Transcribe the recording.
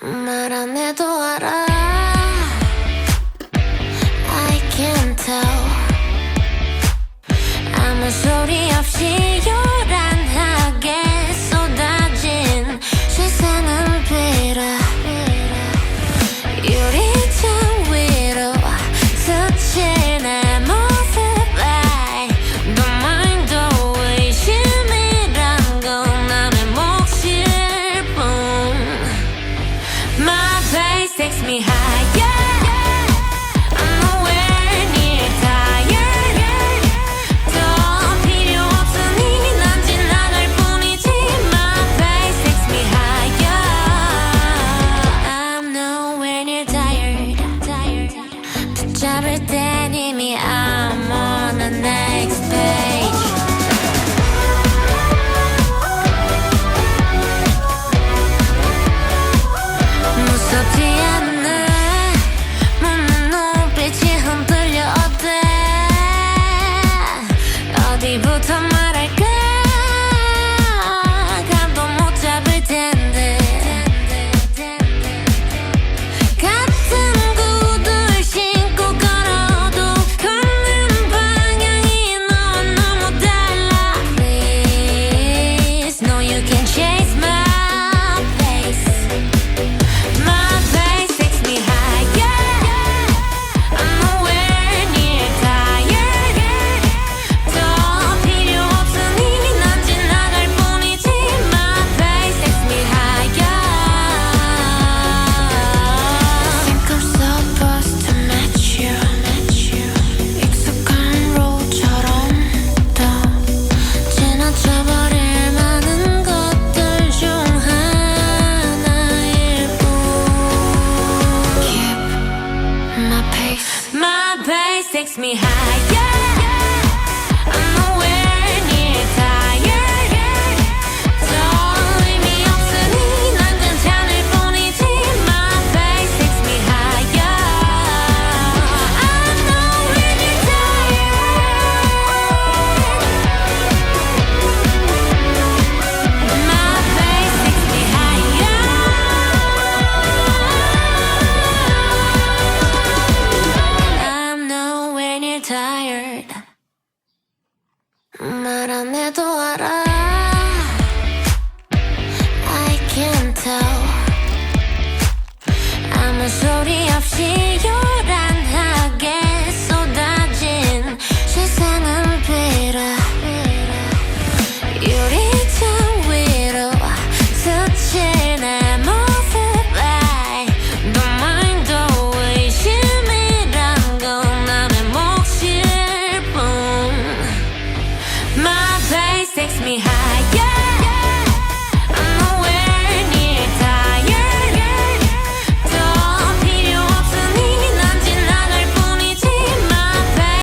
말 안 해도 알아. I can tell. 아무 소리 없이 요란하게 쏟아진 시선은 빌어. 유리창 위로 스친 내 모습 에 너만도 의심이란 건 나의 몫일 뿐. My face takes me higher. I'm nowhere near tired. 더 필요 없으니 난 지나갈 뿐이지. My face takes me higher. I'm nowhere near tired. 붙잡을 땐 이미 I'm on the next page. 무섭지 않네. 묻는 눈빛이 흔들려. 어때? 어디부터 말할까? 감도 못 잡을 텐데. 같은 구두를 신고 걸어도 걷는 방향이 너와 너무 달라. Please, no you can chase my face. My face takes me higher. I'm nowhere near tired. 더 필요 없으니 난 지나갈 뿐이지. My face takes me higher. Think I'm supposed to match you. 익숙한 로드처럼 또 지나쳐버릴 많은 것들 중 하나일 뿐. Keep my pace. My pace takes me higher.